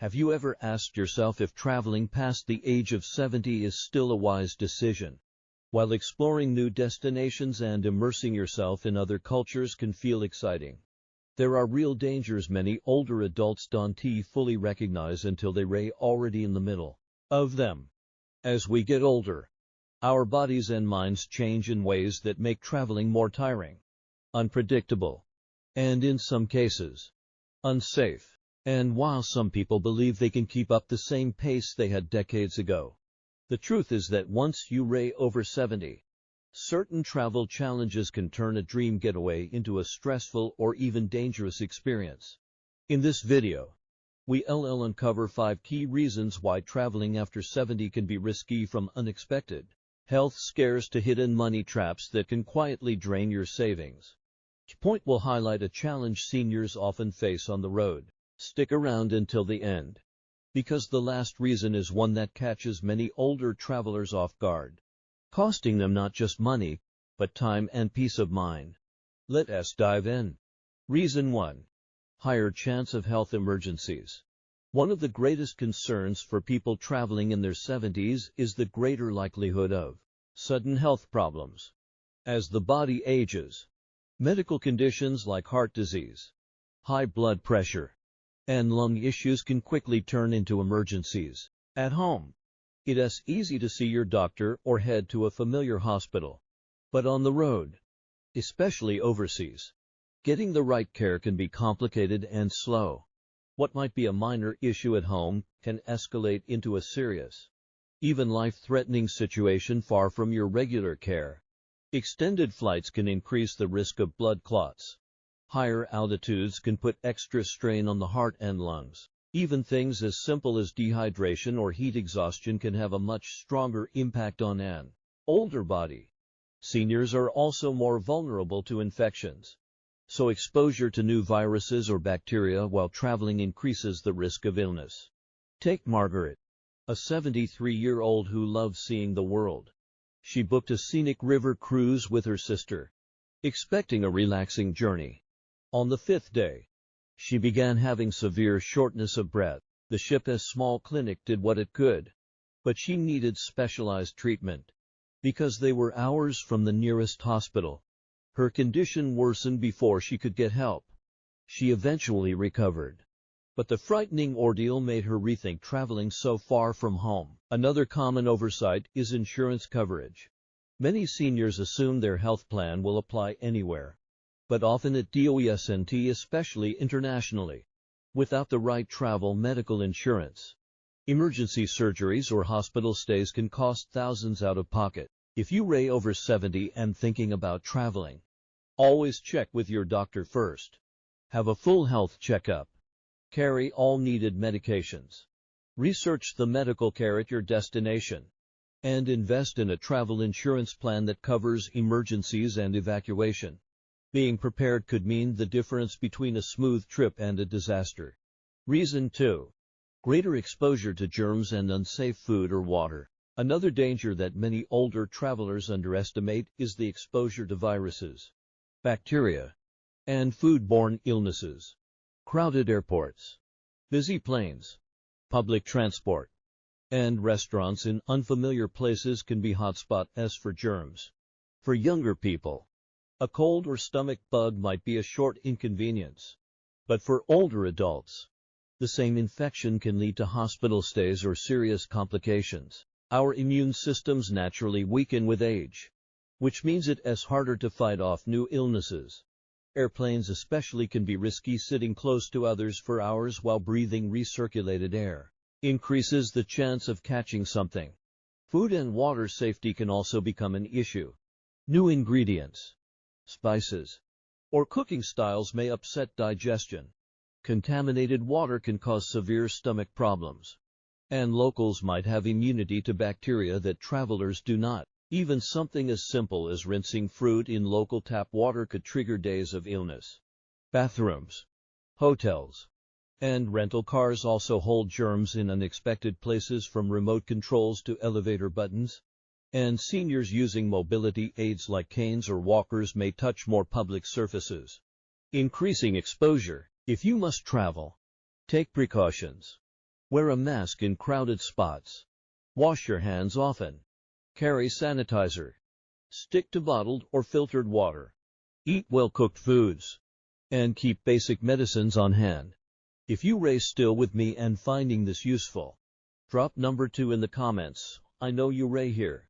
Have you ever asked yourself if traveling past the age of 70 is still a wise decision? While exploring new destinations and immersing yourself in other cultures can feel exciting, there are real dangers many older adults don't fully recognize until they're already in the middle of them. As we get older, our bodies and minds change in ways that make traveling more tiring, unpredictable, and in some cases, unsafe. And while some people believe they can keep up the same pace they had decades ago, the truth is that once you're over 70, certain travel challenges can turn a dream getaway into a stressful or even dangerous experience. In this video, we'll uncover 5 key reasons why traveling after 70 can be risky, from unexpected health scares to hidden money traps that can quietly drain your savings. Each point will highlight a challenge seniors often face on the road. Stick around until the end, because the last reason is one that catches many older travelers off guard, costing them not just money, but time and peace of mind. Let us dive in. Reason 1. Higher chance of health emergencies. One of the greatest concerns for people traveling in their 70s is the greater likelihood of sudden health problems. As the body ages, medical conditions like heart disease, high blood pressure, and lung issues can quickly turn into emergencies. At home, it is easy to see your doctor or head to a familiar hospital. But on the road, especially overseas, getting the right care can be complicated and slow. What might be a minor issue at home can escalate into a serious, even life-threatening situation far from your regular care. Extended flights can increase the risk of blood clots. Higher altitudes can put extra strain on the heart and lungs. Even things as simple as dehydration or heat exhaustion can have a much stronger impact on an older body. Seniors are also more vulnerable to infections, so exposure to new viruses or bacteria while traveling increases the risk of illness. Take Margaret, a 73-year-old who loves seeing the world. She booked a scenic river cruise with her sister, expecting a relaxing journey. On the 5th day, she began having severe shortness of breath. The ship's small clinic did what it could, but she needed specialized treatment. Because they were hours from the nearest hospital, her condition worsened before she could get help. She eventually recovered, but the frightening ordeal made her rethink traveling so far from home. Another common oversight is insurance coverage. Many seniors assume their health plan will apply anywhere, but often it doesn't, especially internationally. Without the right travel medical insurance, emergency surgeries or hospital stays can cost thousands out of pocket. If you're over 70 and thinking about traveling, always check with your doctor first. Have a full health checkup. Carry all needed medications. Research the medical care at your destination, and invest in a travel insurance plan that covers emergencies and evacuation. Being prepared could mean the difference between a smooth trip and a disaster. Reason 2. Greater exposure to germs and unsafe food or water. Another danger that many older travelers underestimate is the exposure to viruses, bacteria, and foodborne illnesses. Crowded airports, busy planes, public transport, and restaurants in unfamiliar places can be hotspots for germs. For younger people, a cold or stomach bug might be a short inconvenience, but for older adults, the same infection can lead to hospital stays or serious complications. Our immune systems naturally weaken with age, which means it is harder to fight off new illnesses. Airplanes especially can be risky. Sitting close to others for hours while breathing recirculated air increases the chance of catching something. Food and water safety can also become an issue. New ingredients, spices, or cooking styles may upset digestion. Contaminated water can cause severe stomach problems, and locals might have immunity to bacteria that travelers do not. Even something as simple as rinsing fruit in local tap water could trigger days of illness. Bathrooms, hotels, and rental cars also hold germs in unexpected places, from remote controls to elevator buttons. And seniors using mobility aids like canes or walkers may touch more public surfaces, increasing exposure. If you must travel, take precautions. Wear a mask in crowded spots. Wash your hands often. Carry sanitizer. Stick to bottled or filtered water. Eat well-cooked foods. And keep basic medicines on hand. If you race still with me and finding this useful, drop number 2 in the comments. I know you ray here.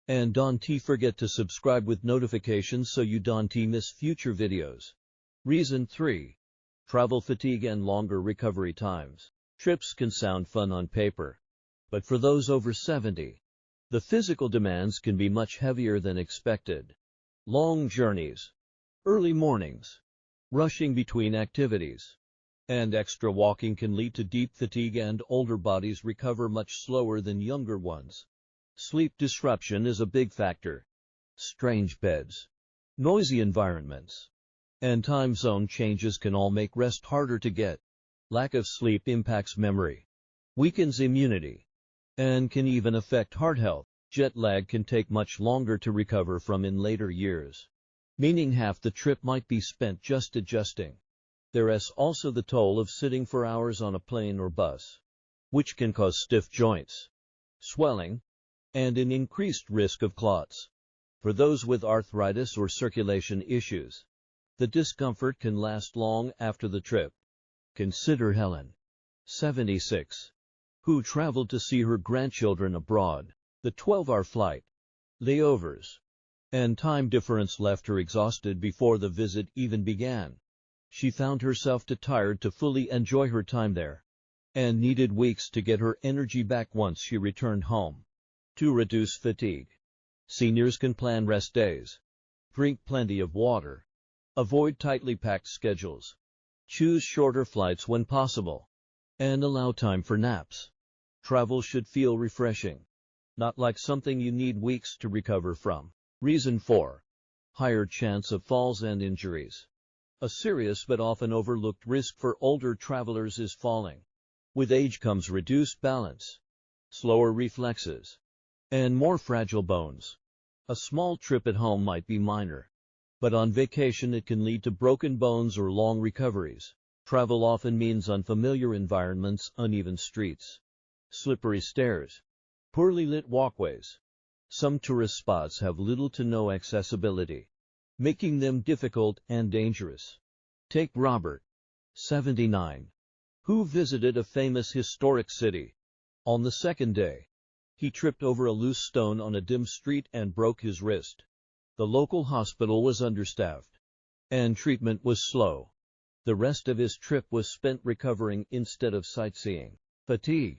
And don't forget to subscribe with notifications so you don't miss future videos. Reason 3. Travel fatigue and longer recovery times. Trips can sound fun on paper, but for those over 70, the physical demands can be much heavier than expected. Long journeys, early mornings, rushing between activities, and extra walking can lead to deep fatigue, and older bodies recover much slower than younger ones. Sleep disruption is a big factor. Strange beds, noisy environments, and time zone changes can all make rest harder to get. Lack of sleep impacts memory, weakens immunity, and can even affect heart health. Jet lag can take much longer to recover from in later years, meaning half the trip might be spent just adjusting. There is also the toll of sitting for hours on a plane or bus, which can cause stiff joints, swelling, and an increased risk of clots. For those with arthritis or circulation issues, the discomfort can last long after the trip. Consider Helen, 76, who traveled to see her grandchildren abroad. The 12-hour flight, layovers, and time difference left her exhausted before the visit even began. She found herself too tired to fully enjoy her time there, and needed weeks to get her energy back once she returned home. To reduce fatigue, seniors can plan rest days, drink plenty of water, avoid tightly packed schedules, choose shorter flights when possible, and allow time for naps. Travel should feel refreshing, not like something you need weeks to recover from. Reason 4. Higher chance of falls and injuries. A serious but often overlooked risk for older travelers is falling. With age comes reduced balance, slower reflexes, and more fragile bones. A small trip at home might be minor, but on vacation it can lead to broken bones or long recoveries. Travel often means unfamiliar environments, uneven streets, slippery stairs, poorly lit walkways. Some tourist spots have little to no accessibility, making them difficult and dangerous. Take Robert, 79, who visited a famous historic city. On the second day, he tripped over a loose stone on a dim street and broke his wrist. The local hospital was understaffed, and treatment was slow. The rest of his trip was spent recovering instead of sightseeing. Fatigue,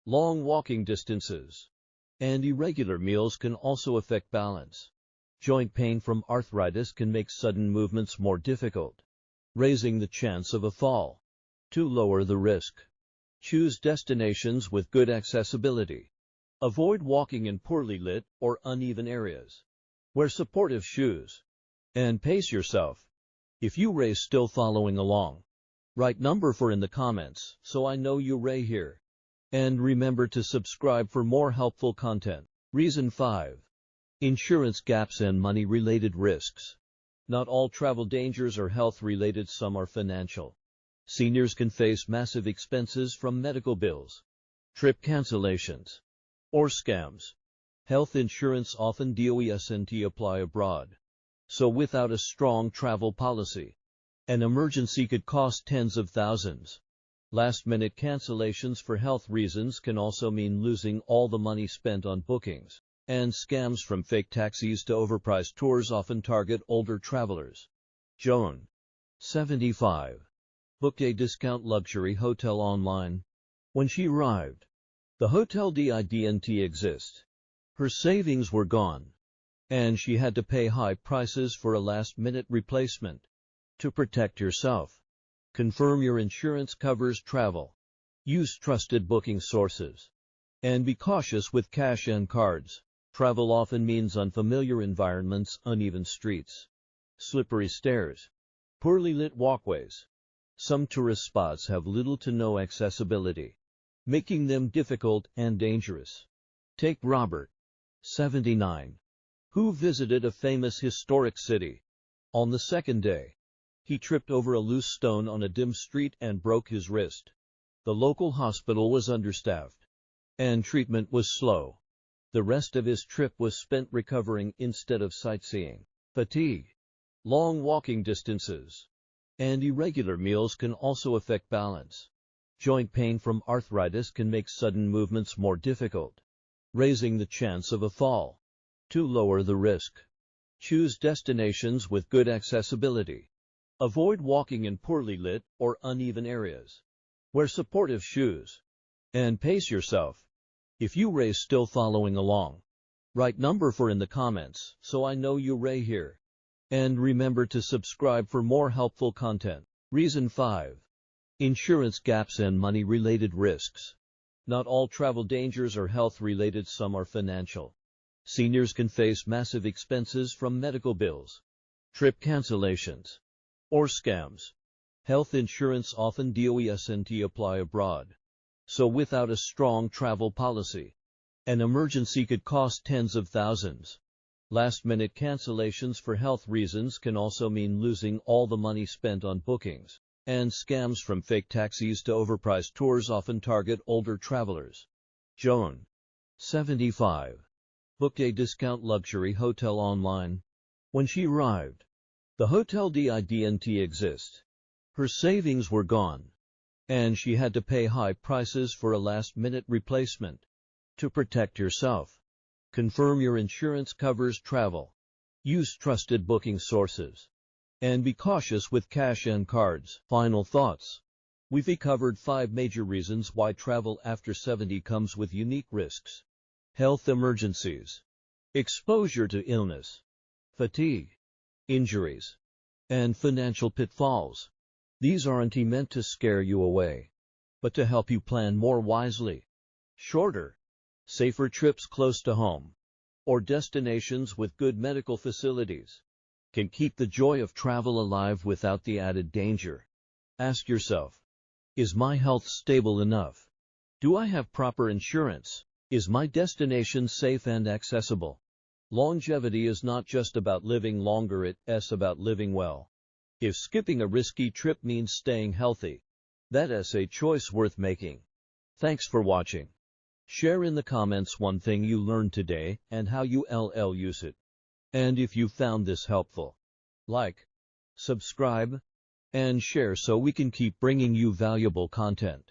long walking distances, and irregular meals can also affect balance. Joint pain from arthritis can make sudden movements more difficult, raising the chance of a fall. To lower the risk, choose destinations with good accessibility. Avoid walking in poorly lit or uneven areas. Wear supportive shoes, and pace yourself. If you race still following along, write number 4 in the comments so I know you ray here. And remember to subscribe for more helpful content. Reason 5. Insurance gaps and money-related risks. Not all travel dangers are health-related, some are financial. Seniors can face massive expenses from medical bills, trip cancellations, or scams. Health insurance often doesn't apply abroad, so without a strong travel policy, an emergency could cost tens of thousands. Last-minute cancellations for health reasons can also mean losing all the money spent on bookings, and scams from fake taxis to overpriced tours often target older travelers. Joan, 75, booked a discount luxury hotel online. When she arrived, the hotel didn't exist. Her savings were gone, and she had to pay high prices for a last-minute replacement. To protect yourself, confirm your insurance covers travel. Use trusted booking sources, and be cautious with cash and cards. Travel often means unfamiliar environments, uneven streets, slippery stairs, poorly lit walkways. Some tourist spots have little to no accessibility, making them difficult and dangerous. Take Robert, 79, who visited a famous historic city. On the second day, he tripped over a loose stone on a dim street and broke his wrist. The local hospital was understaffed, and treatment was slow. The rest of his trip was spent recovering instead of sightseeing. Fatigue, long walking distances, and irregular meals can also affect balance. Joint pain from arthritis can make sudden movements more difficult, raising the chance of a fall. To lower the risk, choose destinations with good accessibility. Avoid walking in poorly lit or uneven areas. Wear supportive shoes. And pace yourself. If you Ray still following along, write number 4 in the comments so I know you Ray here. And remember to subscribe for more helpful content. Reason 5. Insurance gaps and money-related risks. Not all travel dangers are health-related, some are financial. Seniors can face massive expenses from medical bills, trip cancellations, or scams. Health insurance often doesn't apply abroad. So without a strong travel policy, an emergency could cost tens of thousands. Last-minute cancellations for health reasons can also mean losing all the money spent on bookings. And scams from fake taxis to overpriced tours often target older travelers. Joan, 75, booked a discount luxury hotel online. When she arrived, the hotel didn't exist. Her savings were gone, and she had to pay high prices for a last-minute replacement. To protect yourself, confirm your insurance covers travel. Use trusted booking sources. And be cautious with cash and cards. Final thoughts. We've covered 5 major reasons why travel after 70 comes with unique risks. Health emergencies, exposure to illness, fatigue, injuries, and financial pitfalls. These aren't meant to scare you away, but to help you plan more wisely. Shorter, safer trips close to home, or destinations with good medical facilities, can keep the joy of travel alive without the added danger. Ask yourself, is my health stable enough? Do I have proper insurance? Is my destination safe and accessible? Longevity is not just about living longer, it's about living well. If skipping a risky trip means staying healthy, that's a choice worth making. Thanks for watching. Share in the comments one thing you learned today and how you use it. And if you found this helpful, like, subscribe, and share so we can keep bringing you valuable content.